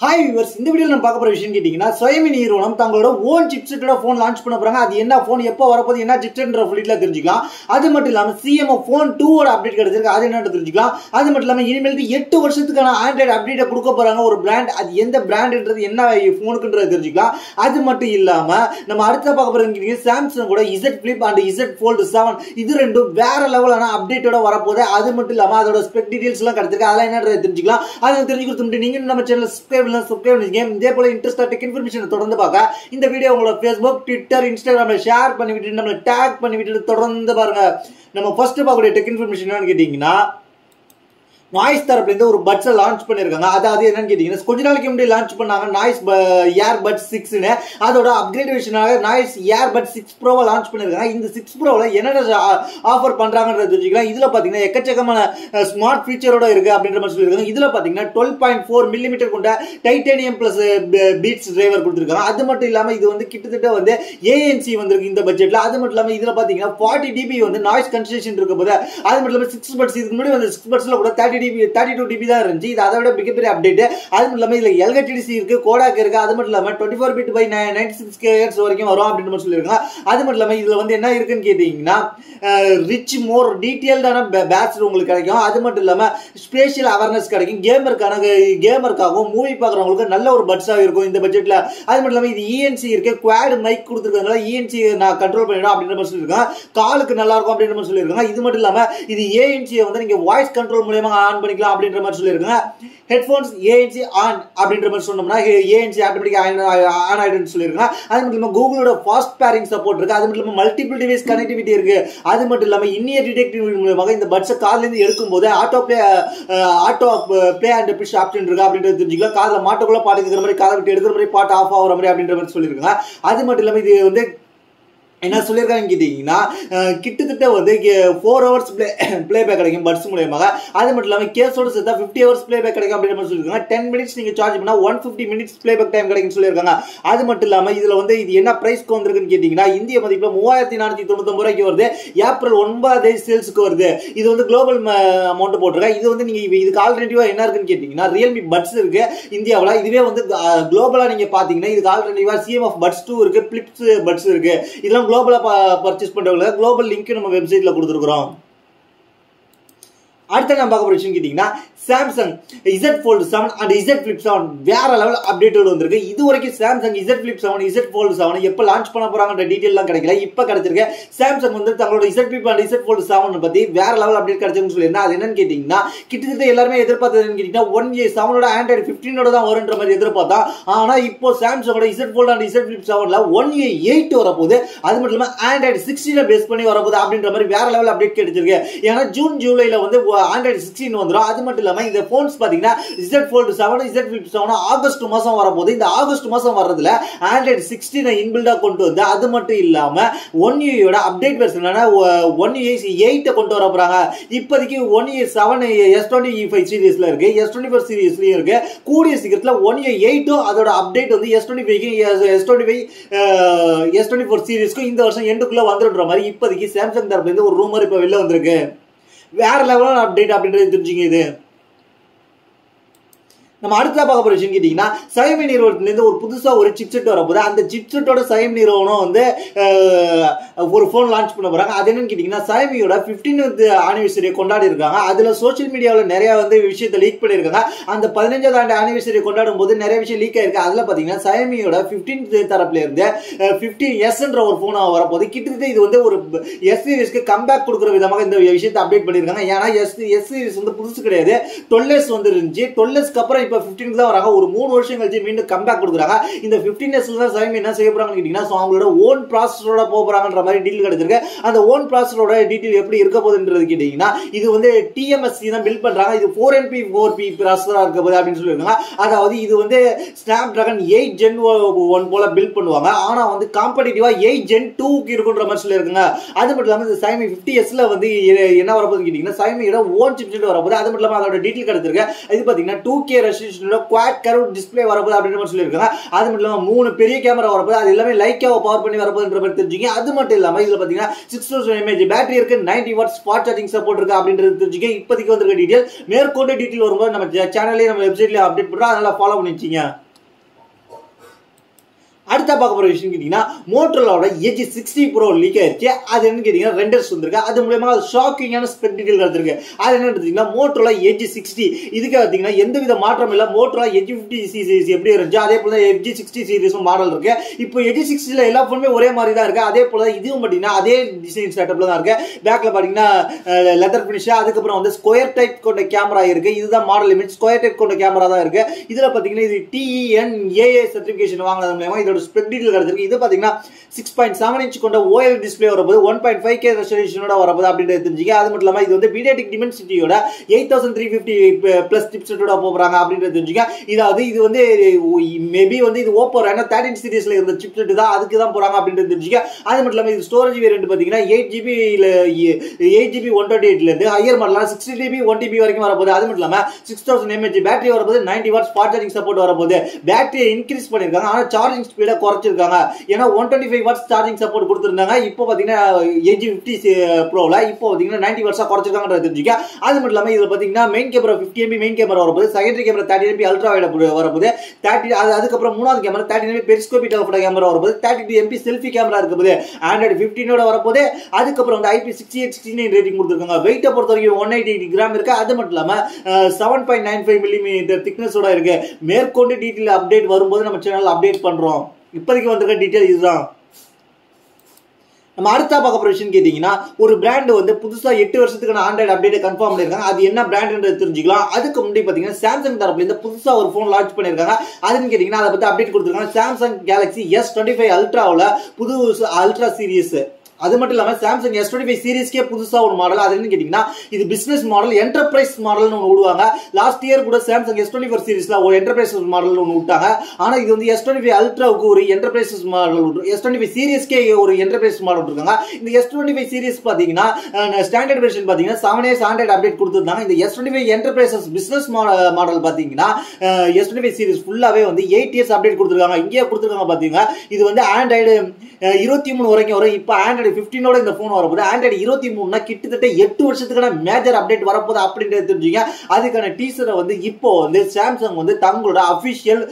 Hi viewers, இந்த வீடியோவில் நம்ம பார்க்க போகிற விஷயம் கேட்டிங்கன்னா, Xiaomi நிறுவனம் தங்களோட ஓன் சிப்செட்டோட ஃபோன் லான்ச் பண்ண போகிறாங்க. அது என்ன ஃபோன், எப்போ வரப்போது, என்ன சிப்செட்ன்ற ஃபுல்லிட்டில் தெரிஞ்சுக்கலாம். அது மட்டும் இல்லாமல் CMO ஃபோன் 2 அப்டேட் கிடைச்சிருக்கு, அது என்னன்னு தெரிஞ்சுக்கலாம். அது மட்டும் இல்லாமல் இனிமேல் 8 வருஷத்துக்கான ஆண்ட்ராய்டு அப்டேட்டை கொடுக்க போகிறாங்க ஒரு பிராண்ட். அது எந்த பிராண்டுன்றது, என்ன ஃபோனுக்குன்றது தெரிஞ்சுக்கலாம். அது மட்டும் இல்லாமல் நம்ம அடுத்த பார்க்க போகிறது சாம்சங் கூட Z Flip and Z Fold 7 இது ரெண்டும் வேற லெவலான அப்டேட்டோட வரப்போகுது. அது மட்டும் இல்லாமல் அதோட ஸ்பெக் டீடைல்ஸ்லாம் கிடைச்சிருக்கு, அதெல்லாம் என்னன்றது தெரிஞ்சுக்கலாம். அதை தெரிஞ்சுக்கிறது நீங்கள் நம்ம சேனல் சப்ஸ்கிரைப் இதே போல இன்ட்ரெஸ்டா டெக் இன்ஃபர்மேஷன் தொடர்ந்து பார்க்க இந்த வீடியோ உங்களோட Facebook, Twitter, Instagramல ஷேர் பண்ணி விட்டு நம்மள டாக் பண்ணி விட்டு தொடர்ந்து பாருங்க. நம்ம ஃபர்ஸ்ட் பார்க்கக்கூடிய டெக் இன்ஃபர்மேஷன் என்னன்னு கேட்டீங்கன்னா, நாய்ஸ் தரப்புலேருந்து ஒரு பட்ஸை லான்ச் பண்ணியிருக்காங்க. அதாவது என்னன்னு கேட்டீங்கன்னா, கொஞ்ச நாளைக்கு முன்னாடி லான்ச் பண்ணாங்க நாய்ஸ் ஏர்பட்ஸ் 6ன்னு. அதோட அப்கிரேடேஷனாக நாய்ஸ் ஏர்பட்ஸ் 6 ப்ரோவை லான்ச் பண்ணியிருக்காங்க. இந்த 6 ப்ரோவில் என்னென்ன ஆஃபர் பண்ணுறாங்கன்றது தெரிஞ்சுக்கலாம். இதில் பார்த்தீங்கன்னா எக்கச்சக்கமான ஸ்மார்ட் ஃபீச்சரோட இருக்குது அப்படின்ற மாதிரி சொல்லியிருக்காங்க. இதில் பார்த்தீங்கன்னா 12.4 மில்லிமீட்டர் கொண்ட டைட்டானியம் ப்ளஸ் பீட்ஸ் டிரைவர் கொடுத்துருக்காங்க. அது மட்டும் இல்லாமல் இது வந்து கிட்டத்தட்ட வந்து ANC வந்திருக்கு இந்த பட்ஜெட்டில். அது மட்டும் இல்லாமல் இதில் பார்த்தீங்கன்னா 40 dB வந்து நாய்ஸ் கன்சன்ட்ரேஷன் இருக்க போது. அது மட்டும் இல்லாமல் 6 பட்ஸ் இதுக்கு முன்னாடி வந்து 6 பட்ஸில் கூட 32 dB தான் இருந்துச்சு. இது அதை விட மிகப்பெரிய அப்டேட். அது மட்டும் இல்லாமல் இதில் LHDC இருக்கு, கோடாக் இருக்கு. அது மட்டும் இல்லாமல் 24 bit by 96 kHz வரைக்கும் வரும் அப்படின்னு மாதிரி சொல்லியிருக்காங்க. அது மட்டும் இல்லாமல் இதில் வந்து என்ன இருக்குன்னு கேட்டீங்கன்னா, ரிச் மோர் டீட்டெயில்டான பேட்ச் உங்களுக்கு கிடைக்கும். அது மட்டும் இல்லாமல் ஸ்பேஷியல் அவேர்னஸ் கிடைக்கும். கேமருக்காகவும் மூவி பார்க்குறவங்களுக்கு நல்ல ஒரு பட்ஸாக இருக்கும் இந்த பட்ஜெட்டில். அது மட்டும் இல்லாமல் இது ENC இருக்கு, குவாட் மைக் கொடுத்துருக்காங்க. ENC நான் கண்ட்ரோல் பண்ணிடும் அப்படின்ற மாதிரி சொல்லியிருக்காங்க. காலுக்கு நல்லா இருக்கும் அப்படின்ற மாதிரி சொல்லியிருக்காங்க. இது மட்டும் இல்லாமல் இது ANC வந்து நீங்கள் வாய்ஸ் கண்ட்ரோல் மூலமாக ஆன் பண்ணிக்கலாம் அப்படின்ற மாதிரி சொல்லியிருக்காங்க. ஹெட்ஃபோன்ஸ் ANC ஆன் அப்படின்ற மாதிரி சொன்னோம்னா ANC ஆட்டோமேட்டிக்காக ஆன் ஆகிடுன்னு சொல்லியிருக்காங்க. அது மட்டும் இல்லாமல் கூகுளோட ஃபாஸ்ட் பேரிங் சப்போர்ட் இருக்குது. அது மட்டும் இல்லாமல் மல்டிபிள் டிவைஸ் கனெக்டிவிட்டி இருக்குது. அது மட்டும் இல்லாமல் இன்னியர் டிடெக்டிவ் மூலமாக இந்த பட்ஸை கார்லேருந்து எடுக்கும்போது auto play and fish option இருக்குது அப்படின்றது தெரிஞ்சுக்கலாம். காதில் மாட்டக்குள்ள பாட்டு இருக்கிற மாதிரி, காதை விட்டு எடுக்கிற மாதிரி, பாட்டு ஆஃப் ஆகிற மாதிரி அப்படின்ற மாதிரி சொல்லியிருக்காங்க. அது மட்டும் இல்லாமல் இது வந்து என்ன சொல்லியிருக்காங்க கேட்டீங்கன்னா, கிட்டத்தட்ட வந்து 4 hours பிளேபேக் கிடைக்கும் பட்ஸ் மூலமாக. அது மட்டும் இல்லாமல் கேஸோட சேர்த்தா 50 hours பிளேபேக் கிடைக்கும் அப்படின்ற மாதிரி சொல்லியிருக்காங்க. 10 minutes நீங்கள் சார்ஜ் பண்ணால் 150 minutes பிளேபேக் டைம் கிடைக்கும்னு சொல்லியிருக்காங்க. அது மட்டும் இல்லாமல் இதில் வந்து இது என்ன ப்ரைஸ்க்கு வந்திருக்குன்னு கேட்டிங்கன்னா, இந்திய மதிப்பில் 3499 ரூபாய்க்கு வருது. ஏப்ரல் 9 சேல்ஸுக்கு வருது. இது வந்து குளோபல் அமௌண்ட் போட்டிருக்காங்க. இது வந்து நீங்கள் இதுக்கு ஆல்டர்னேட்டிவாக என்ன இருக்குன்னு கேட்டிங்கன்னா, ரியல்மி பட்ஸ் இருக்குது இந்தியாவில். இதுவே வந்து குளோபலாக நீங்கள் பார்த்தீங்கன்னா இதுக்கு ஆல்டர்னேட்டிவாக CMF பட்ஸ் 2 இருக்குது, பிளிப்ஸ் பட்ஸ் இருக்குது. இதெல்லாம் குளோபலா பர்ச்சேஸ் பண்றவங்க குளோபல் லிங்க் நம்ம வெப்சைட்ல கொடுத்துருக்கோம். அடுத்த நம்ம பார்க்க போற விஷயம் கேட்டீங்கன்னா, Samsung Z Fold 7 and Z Flip 7 வேற லெவல் அப்டேட்டோட வந்திருக்கு. இது வரைக்கும் Samsung Z Flip 7 Z Fold 7 எப்போ லான்ச் பண்ண போறாங்கன்ற டீடைல்லாம் கிடைக்கல. இப்போ கிடைச்சிருக்கு. சாம்சங் வந்து தங்களோட Z Flip and Z Fold 7 பத்தி வேற லெவல் அப்டேட் கிடைச்சிருக்குன்னு சொல்லியிருந்தா, அது என்னன்னு கேட்டீங்கன்னா, கிட்டத்தட்ட எல்லாருமே எதிர்பார்த்ததுன்னு கேட்டீங்கன்னா 1A 7 ஆண்ட்ராய்டு 15 தான் வருன்ற மாதிரி எதிர்பார்த்தா. ஆனா இப்போ சாம்சங்கோட Z Fold and Z Flip 7ல 1A 8 வரப்போகுது. அது மட்டும் இல்லாமல் ஆண்ட்ராய்டு 16 பேஸ் பண்ணி வரப்போகுது அப்படின்ற மாதிரி வேற லெவல் அப்டேட் கிடைச்சிருக்கு. ஏன்னா ஜூன் ஜூலைல வந்து ஆண்ட்ராய்டு 16 வந்துடும். அது மட்டும் இல்லாமல் இந்த போன்ஸ் பார்த்தீங்கன்னா Z Fold 7 Z Flip 7 August மாதம் வரப்போகுது. இந்த ஆகஸ்ட் மாதம் வர்றதுல ஆண்ட்ராய்டு 16 இன்பில்டாக கொண்டு வந்து, அது மட்டும் இல்லாமல் 1UIயோட அப்டேட் வெர்ஷன் 1UI 8 கொண்டு வர போகிறாங்க. இப்போதைக்கு 1UI 7 S25 சீரீஸில் இருக்கு, S24 சீரீஸ்லையும் இருக்கு. கூடிய சீக்கிரத்தில் 1UI 8 அதோட அப்டேட் வந்து S24 சீரீஸ்க்கும் இந்த வருஷம் எண்டுக்குள்ள வந்துடுற மாதிரி இப்போதைக்கு சாம்சங் தரப்புலேருந்து ஒரு ரூமர் இப்போ வெளில வந்திருக்கு. வேற லெவலான அப்டேட் அப்படின்றது தெரிஞ்சுங்க. இது நம்ம அடுத்த பார்க்க போற விஷயம் கேட்டீங்கன்னா, Xiaomi நிறுவனத்திலிருந்து ஒரு புதுசா ஒரு சிப்செட் வரப்போகுது. அந்த சிப்செட்டோட Xiaomi நிறுவனம் வந்து ஒரு போன் லான்ச் பண்ண போறாங்க. அது என்னன்னு கேட்டீங்கன்னா, Xiaomiயோட 15th ஆனிவர்சரியை கொண்டாடி இருக்காங்க. அதுல சோசியல் மீடியாவில் நிறைய வந்து விஷயத்தை லீக் பண்ணியிருக்காங்க. அந்த 15th ஆண்டு ஆனிவர்சரி கொண்டாடும் போது நிறைய விஷயம் லீக் ஆயிருக்கு. அதுல பாத்தீங்கன்னா Xiaomiயோட 15th தரப்புல இருந்து 15S ஒரு போன் வரப்போகுது. கிட்டத்தட்ட இது வந்து ஒரு S சீரிஸ்க்கு கம்பேக் கொடுக்குற விதமாக இந்த விஷயத்தை அப்டேட் பண்ணியிருக்காங்க. ஏன்னா S சீரிஸ் வந்து புதுசு கிடையாது, 12S வந்து இருந்துச்சு. 12Sக்கு அப்புறம் 15 தான் வராங்க. ஒரு 3 வருஷம் கழிச்சு மீண்டும் கம்பேக் கொடுக்குறாங்க. இந்த 15Sல தான் Xiaomi என்ன செய்ய போறாங்கன்னு கேட்டீங்கன்னா, அவங்களோட ஓன் ப்ராசஸரோட போறாங்கன்ற மாதிரி டீல் கிடைச்சிருக்கு. அந்த ஓன் ப்ராசஸரோட டீடைல் எப்படி இருக்க போகுதுன்றது கேட்டீங்கன்னா, இது வந்து TMSC தான் பில்ட் பண்றாங்க. இது 4NP 4P ப்ராசஸரா இருக்க போகுது அப்படின்னு சொல்லியிருக்காங்க. அதாவது இது வந்து Snapdragon 8 Gen 1 போல பில்ட் பண்ணுவாங்க. ஆனா வந்து காம்படிட்டிவா 8 Gen 2க்கு இருக்குன்ற மாதிரி சொல்லியிருக்காங்க. அது மட்டும் இல்லாமல் இந்த Xiaomi 50Sல வந்து என்ன வரப்போகுதுன்னு கேட்டீங்கன்னா, Xiaomiயோட ஓன் சிப்செட் வரப்போகுது. அது மட்டும் இல்லாமல் அதோட டீடைல் கிடைச்சிருக்கு. இது பாத்தீங்கன்னா 2K ரெசல்யூஷனோட குவாட் கர்வ் டிஸ்ப்ளே வரப்போகுது அப்படின்ற மாதிரி சொல்லியிருக்காங்க. அது மட்டும் இல்லாமல் 3 பெரிய கேமரா வரப்போகுது. அது எல்லாமே லைக்காக பவர் பண்ணி வரப்போகுதுன்ற மாதிரி தெரிஞ்சுங்க. அது மட்டும் இல்லாமல் இதில் பார்த்தீங்கன்னா 6000 mAh பேட்டரி இருக்கு, 90 வாட்ஸ் ஃபாஸ்ட் சார்ஜிங் சப்போர்ட் இருக்கு அப்படின்றது தெரிஞ்சுங்க. இப்போதைக்கு வந்திருக்க டீடைல் மேற்கொண்டு டீடைல் வரும்போது நம்ம சேனல்லேயே நம்ம வெப்சைட்லேயே அப்டேட் பண்ணுறோம். அதனால ஃபாலோ பண்ணி வச்சிங்க. அடுத்த பார்க்க போற விஷயம் கேட்டீங்கன்னா மோட்டோரோலாவோட Edge 60 Pro லீக் ஆயிடுச்சு. அது என்னன்னு கேட்டீங்கன்னா ரெண்டர்ஸ் வந்திருக்கு. அது மூலமா ஷாக்கிங்கான ஸ்பெக் டீடைல் கிடைச்சிருக்கு. அது என்ன எடுத்தீங்கன்னா மோட்டோரோலா Edge 60 இதுக்கு பார்த்தீங்கன்னா எந்தவித மாற்றம் இல்லை. மோட்டோரோலா Edge 50 சீரிஸ் எப்படி இருந்துச்சு அதே போல Edge 60 சீரிஸும் மாடல் இருக்கு. இப்போ Edge 60ல எல்லா ஃபோனுமே ஒரே மாதிரி தான் இருக்கு. அதே போல இதுவும் பார்த்தீங்கன்னா அதே டிசைன் செட்டப்ல தான் இருக்கு. பேக்ல பார்த்தீங்கன்னா லெதர் ஃபினிஷ், அதுக்கப்புறம் வந்து ஸ்கொயர் டைப் கொண்ட கேமரா இருக்கு. இதுதான் மாடல் இமேஜ், ஸ்கொயர் டைப் கொண்ட கேமரா தான் இருக்கு. இதுல பார்த்தீங்கன்னா இது TENAA சர்டிபிகேஷன் வாங்கினது மூலமா இதோட ஸ்பெக் டீடைல் கிடைச்சிருக்கு. இது பாத்தீங்கன்னா 6.7 இன்ச் கொண்ட OLED டிஸ்ப்ளே வரப்போது, 1.5K ரெசல்யூஷனோட வரப்போது அப்படின்றது தெரிஞ்சுங்க. அது மட்டும் இல்லாம இது வந்து MediaTek Dimensity-யோட 8350 பிளஸ் சிப்செட்டோட போறாங்க அப்படின்றது தெரிஞ்சுங்க. இதாவது இது வந்து மேபி வந்து இது Oppo Reno 13 சீரிஸ்ல இருந்த சிப்செட் தான், அதுக்கு தான் போறாங்க அப்படின்றது தெரிஞ்சுங்க. அது மட்டும் இல்லாம இது ஸ்டோரேஜ் வேரியன்ட் பாத்தீங்கன்னா 8GB 128ல இருந்து ஹையர் மாடலாம் 60GB 1TB வரைக்கும் வரப்போகுது. அது மட்டும் இல்லாம 6000 mAh பேட்டரி வரப்போது, 90 வாட்ஸ் ஃபாஸ்ட் சார்ஜிங் சப்போர்ட் வரப்போகுது. பேட்டரியை இன்க்ரீஸ் பண்ணிருக்காங்க, ஆனா சார்ஜிங் ஸ்பீடை குறைச்சிருக்காங்க. ஏன்னா 125 வாட்ஸ் சார்ஜிங் சப்போர்ட் கொடுத்திருந்தாங்க. இப்போ பாத்தீங்கன்னா Edge 50 Proல இப்போ பாத்தீங்கன்னா 90 வாட்ஸா குறைச்சிருக்காங்கன்றது தெரிஞ்சுக்க. அது மட்டும் இல்லாம இதுல பாத்தீங்கன்னா main camera 50 MP main camera வரப்போகுது, secondary camera 30 MP ultra wide வரப்போகுது, 30 அதுக்கப்புறம் மூணாவது camera 30 MP periscopic telephoto camera வரப்போகுது, 32 MP செல்ஃபி கேமரா இருக்கப்போது, Android 15 ஓட வரப்போகுது. அதுக்கப்புறம் வந்து IP6869 ரேட்டிங் கொடுத்திருக்காங்க. வெயிட்டை பொறுத்த வரைக்கும் 180 கிராம் இருக்கு. அது மட்டும் இல்லாம 7.95 mm திக்னஸோட இருக்கு. மேற்கொண்டு டீடைல் அப்டேட் வரும்போது நம்ம சேனல் அப்டேட் பண்றோம். இப்போதைக்கு வந்திருக்க டீடைல் இதுதான். நம்ம அடுத்த பார்க்க போற விஷயம் கேட்டீங்கன்னா ஒரு பிராண்ட் வந்து புதுசா 8 வருஷத்துக்கான ஆண்ட்ராய்டு அப்டேட் கன்ஃபார்ம் பண்ணிருக்காங்க. அது என்ன பிராண்ட்ன்றது தெரிஞ்சுக்கலாம். அதுக்கு முன்னாடி பாத்தீங்கன்னா சாம்சங் தரப்புல இருந்து புதுசா ஒரு போன் லான்ச் பண்ணிருக்காங்க. அதுன்னு கேட்டீங்கன்னா அதை பத்தி அப்டேட் கொடுத்துருக்காங்க. சாம்சங் கேலக்ஸி S25 அல்ட்ராவில் புது அல்ட்ரா சீரிஸ். அது மட்டும் இல்லாம சாம்சங் S25 சீரிஸ்க்கே புதுசா ஒரு மாடல். அது என்ன கேட்டீங்கன்னா இது பிசினஸ் மாடல், என்டர்பிரைஸ் மாடல்னு ஒன்று விடுவாங்க. லாஸ்ட் இயர் கூட சாம்சங் S24 சீரிஸ்ல ஒரு என்டர்பிரைஸ் மாடல் ஒன்று விட்டாங்க. ஆனா இது வந்து S25 அல்ட்ராவுக்கு ஒரு என்டர்பிரைஸ் மாடல், S25 சீரிஸ்க்கே ஒரு என்டர்பிரைஸ் மாடல் இருக்காங்க. இந்த S25 சீரிஸ் பாத்தீங்கன்னா ஸ்டாண்டர்ட் வெர்ஷன் பாத்தீங்கன்னா 7 ஆண்ட்ராய்டு அப்டேட் கொடுத்துருந்தாங்க. இந்த S25 என்டர்பிரைசஸ் பிசினஸ் மாடல் பாத்தீங்கன்னா S25 சீரிஸ் ஃபுல்லாவே வந்து 8 இயர்ஸ் அப்டேட் கொடுத்துருக்காங்க. இங்கே கொடுத்துருக்காங்க பாத்தீங்கன்னா இது வந்து ஆண்ட்ராய்டு 23 வரைக்கும் வரும். இப்போ ஆண்ட்ராய்டு 15ஓட இந்த போன் வரப்போகுது. ஆண்ட்ராய்டு 23னா கிட்டத்தட்ட 8 வருஷத்துக்கான மேஜர் அப்டேட் வரப்போகுது அப்படின்றது தெரிஞ்சுங்க. அதுக்கான டீசரை வந்து இப்போ வந்து சாம்சங் வந்து தங்களோட அபிஷியல்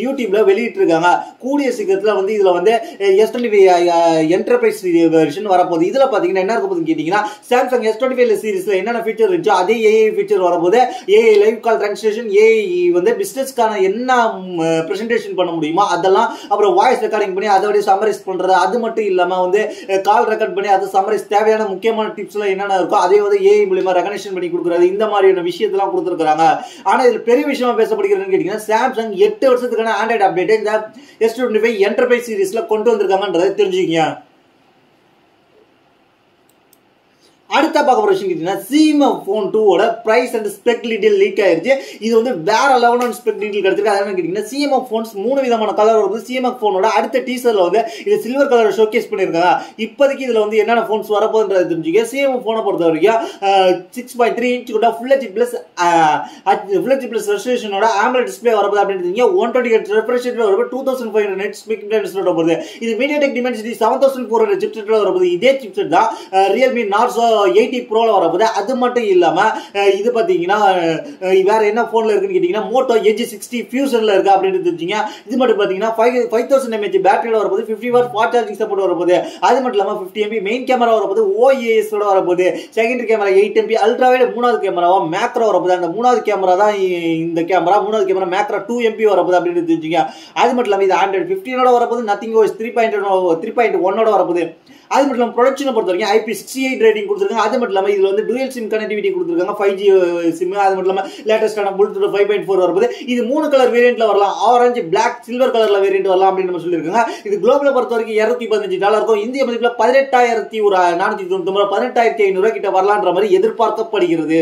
யூடியூப்ல வெளியிட்டு இருக்காங்க. கூடிய சீக்கிரத்தில் வந்து இதுல வந்து S25 என்டர்பிரைஸ் வெர்ஷன் வரப்போகுது. இதுல பாத்தீங்கன்னா என்ன இருக்க போகுதுன்னு கேட்டீங்கன்னா சாம்சங் S25 சீரிஸ்ல என்னென்ன ஃபீச்சர் இருந்துச்சோ அதே AI ஃபீச்சர் வரப்போகுது. AI லைவ் கால் டிரான்ஸ்லேஷன், AI வந்து பிசினஸ்க்கான என்ன பிரசன்டேஷன் பண்ண முடியுமோ அதெல்லாம், அப்புறம் வாய்ஸ் ரெக்கார்டிங் பண்ணி அதோட சம்மரைஸ் பண்றது. அது மட்டும் இல்லாம வந்து கால் ரெக்கார்ட் பண்ணி அது சம்மரைஸ் தேவையான முக்கியமான டிப்ஸ் எல்லாம் என்னென்ன இருக்கோ அதே வந்து AI மூலமா ரெகக்னிஷன் பண்ணி கொடுக்குறது. இந்த மாதிரியான விஷயத்தெல்லாம் கொடுத்துருக்காங்க. ஆனா இதுல பெரிய விஷயமா பேசப்படுகிறதுன்னு கேட்டீங்கன்னா சாம்சங் 8 வருஷத்துக்கான ஆண்ட்ராய்டு அப்டேட் இந்த S25 என்டர்பிரைஸ் சீரிஸ்ல கொண்டு வந்திருக்காங்கன்றதை தெரிஞ்சுக்கங்க. அடுத்த பார்க்க போற விஷயம் கேட்டீங்கன்னா CMF Phone 2 ஓட price and spec detail leak ஆயிருச்சு. இது வந்து வேற லெவலான ஸ்பெக் டீடைல் கிடைச்சிருக்கு. அது என்ன கேட்டீங்கன்னா CMF Phones 3 விதமான கலர் வருது. CMF Phoneோட அடுத்த டீசர்ல வந்து இது சில்வர் கலர் ஷோகேஸ் பண்ணிருக்காங்க. இப்போதைக்கு இதுல வந்து என்னென்ன போன்ஸ் வரப்போகுதுன்றது தெரிஞ்சுக்க. CMF Phone பொறுத்த வரைக்கும் 6.3 இன்ச் கொண்ட Full HD Plus ரெசல்யூஷனோட AMOLED display வரப்போகுது அப்படின்னு தெரிஞ்சுங்க. 120Hz ரெஃப்ரெஷ் ரேட் வரப்போகுது, 2500 nits ஸ்பீக் இன்டென்சிட்டியோட வரப்போகுது. இது MediaTek Dimensity 7400 சிப்செட்ல வரப்போகுது. இதே சிப்செட் தான் Realme Narzo 80 Proல வரப்போகுது. அது மட்டும் இல்லாம இது பாத்தீங்கன்னா வேற என்ன போன்ல இருக்குன்னு கேட்டீங்கன்னா Moto Edge 60 Fusionல இருக்கு அப்படின்னு தெரிஞ்சுங்க. இது மட்டும் பாத்தீங்கன்னா 5000 mAh பேட்டரியோட வரப்போகுது, 50 வாட் ஃபாஸ்ட் சார்ஜிங் சப்போர்ட் வரப்போகுது. அது மட்டும் இல்லாம 50 MP மெயின் கேமரா வரப்போகுது, OIS ஓட வரப்போகுது, secondary camera 8 MP ultra white, மூணாவது கேமராவா மேக்ரோ வரப்போகுது. அந்த மூணாவது கேமரா தான் இந்த கேமரா, மூணாவது கேமரா மேக்ரோ 2 MP வரப்போகுது அப்படின்னு தெரிஞ்சுங்க. அது மட்டும் இல்லாம இது Android 15ஓட வரப்போகுது, Nothing OS 3.1ஓட வரப்போகுது. அது மட்டும் இல்லாம ப்ரொடக்ஷனை பொறுத்த வரைக்கும் IP68 ரேட்டிங் கொடுத்துருக்காங்க. அது மட்டும் இல்லாம இதுல வந்து டுவல் சிம் கனெக்டிவிட்டி கொடுத்துருக்காங்க, 5G சிம். அது மட்டும் இல்லாம லேட்டஸ்டான Bluetooth 5.4 வரப்போகுது. இது 3 கலர் வேரியன்ட்ல வரலாம், ஆரஞ்சு, பிளாக், சில்வர் கலர்ல வேரியன்ட் வரலாம் அப்படின்னு நம்ம சொல்லியிருக்காங்க. இது குளோபல பொறுத்த வரைக்கும் $215 இருக்கும். இந்திய மதிப்புல 18,499 18,500 கிட்ட வரலான்ற மாதிரி எதிர்பார்க்கப்படுகிறது.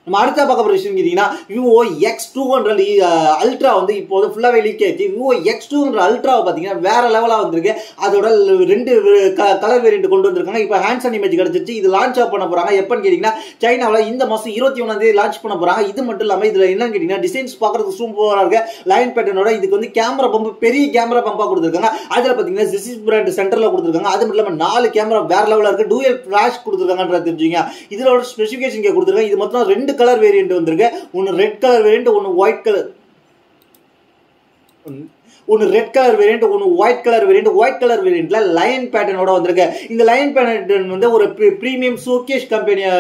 நம்ம அடுத்த பார்க்க போகிற விஷயம் கேட்டிங்கன்னா விவோ X200 அல்ட்ரா வந்து இப்போ ஃபுல்லாகவே லீக் ஆயிடுச்சு. விவோ X200 அல்ட்ராவை பார்த்தீங்கன்னா வேற லெவலாக வந்திருக்கு. அதோட 2 கலர் வேரியன்ட் கொண்டு வந்திருக்காங்க. இப்போ ஹேண்ட்ஸ் ஆன் இமேஜ் கிடச்சிச்சு. இது லான்ச் ஆஃப் பண்ண போகிறாங்க. எப்போன்னு கேட்டிங்கன்னா சைனாவில் இந்த மாதம் 21 லான்ச் பண்ண போகிறாங்க. இது மட்டும் இல்லாமல் இதில் என்னன்னு கேட்டிங்கன்னா டிசைன்ஸ் பார்க்குறதுக்கு சூப்பராக இருக்கு. லைன் பேட்டர்னோட இதுக்கு வந்து கேமரா பம்ப் பெரிய கேமரா பம்பாக கொடுத்துருக்காங்க. அதில் பார்த்தீங்கன்னா ஜிசிஸ் பிராண்ட் சென்டரில் கொடுத்துருக்காங்க. அது மட்டும் இல்லாமல் 4 கேமரா வேற லெவலில் இருக்குது. டூயல் ஃபிளாஷ் கொடுத்துருக்காங்கன்றது தெரிஞ்சுங்க. இதோட ஸ்பெசிஃபிகேஷன் கொடுத்துருக்காங்க. இது மொத்தம் 2 கலர் வேரியன்ட் வந்திருக்கு. ஒன்னு ரெட் கலர் வேரியன்ட், ஒன்னு ஒயிட் கலர், ஒன்னு ரெட் கலர் வேரியன்ட், ஒன்னு white colour variant. White colour வேரியன்ட்ல லைன் பேட்டர்னோட வந்திருக்கு. இந்த லைன் பேட்டர்ன் வந்து ஒரு பிரீமியம் ஷோகேஸ் கம்பெனியை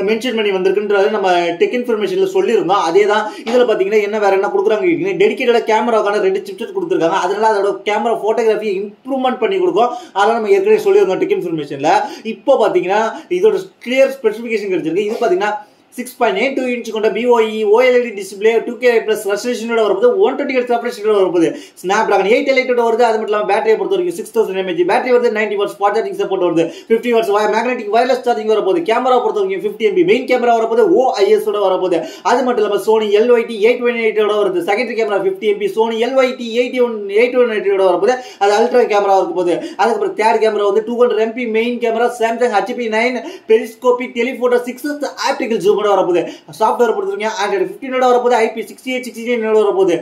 மென்ஷன் பண்ணி வந்திருக்குன்றது நம்ம டெக் இன்ஃபர்மேஷன்ல சொல்லியிருந்தோம். அதே தான் இதுல பாத்தீங்கன்னா என்ன வேற என்ன கொடுக்குறாங்க, டெடிகேட்டட் கேமராக்கான 2 சிப்செட் கொடுத்துருக்காங்க. அதனால அதோட கேமரா போட்டோகிராஃபியை இம்ப்ரூவ்மெண்ட் பண்ணி கொடுக்கும். அதெல்லாம் நம்ம ஏற்கனவே சொல்லியிருந்தோம் டெக் இன்ஃபர்மேஷன்ல. இப்போ பாத்தீங்கன்னா இதோட கிளியர் ஸ்பெசிஃபிகேஷன் கிடைச்சிருக்கு. இது பாத்தீங்கன்னா 6.82 இன்ச் கொண்ட BOE OLED display 2K plus ரெசல்யூஷனோட வருது. 120 Hz ரெஃப்ரெஷ் வருது. Snapdragon 888 வருது. அது மட்டும் இல்லாம பேட்டரியை பொறுத்த வரைக்கும் 6000 mAh பேட்டரி வருது. 90 watts ஃபாஸ்ட் சார்ஜிங் சப்போர்ட் வருது. 50 watts மேக்னெட்டிக் வயர்லெஸ் சார்ஜிங் வரப்போகுது. கேமரா பொறுத்த வரைக்கும் 50 MP மெயின் கேமரா வரப்போகுது. OIS ஓட வரப்போகுது. அது மட்டும் இல்லாம Sony LYT 818 ஓட வருது. Secondary camera 50 MP Sony LYT 818 ஓட வரப்போகுது. அது அல்ட்ரா கேமரா வரப்போகுது. அதுக்கப்புறம் தேர்ட் கேமரா வந்து 200 MP main camera Samsung HP9 periscopic telephoto 6 optical zoom வரப்போகுது. சாஃப்ட்வேர் பொறுத்தவரைக்கும் Android 15 வரப்போகுது. IP68 வரப்போகுது.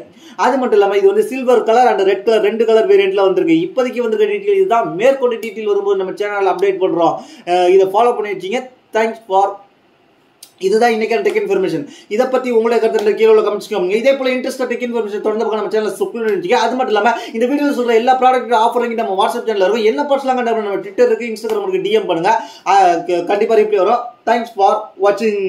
அது மட்டும் இல்லாம இது வந்து silver colour and red colour 2 colour வேரியன்ட்ல வந்திருக்கு. இப்போதைக்கு வந்திருக்க டீடைல் இதுதான். மேற்கொண்டு டீடைல் வரும்போது நம்ம சேனல்ல அப்டேட் பண்றோம். இதை ஃபாலோ பண்ணி வச்சீங்க. தேங்க்ஸ் ஃபார் இதுதான் இன்னைக்கான டெக் இன்ஃபர்மேஷன். இதை பத்தி உங்களுடைய கருத்து கீழே உள்ள கமெண்ட்ஸ் பண்ணுங்க. இதே போல இன்ட்ரெஸ்ட் டெக் இன்ஃபர்மேஷன் தொடர்ந்து நம்ம சேனல் சப்ஸ்கிரைப் பண்ணிக்கங்க. அது மட்டும் இல்லாம இந்த வீடியோல சொல்ற எல்லா ப்ராடக்ட் ஆஃபர் நம்ம வாட்ஸ்அப் சேனல்ல இருக்கும். என்ன பர்சனலா கண்டா நம்ம ட்விட்டர் இருக்கு, இன்ஸ்டாகிராம் இருக்கு, DM பண்ணுங்க. கண்டிப்பா ரிப்ளை வரும். தேங்க்ஸ் ஃபார் வாட்சிங்.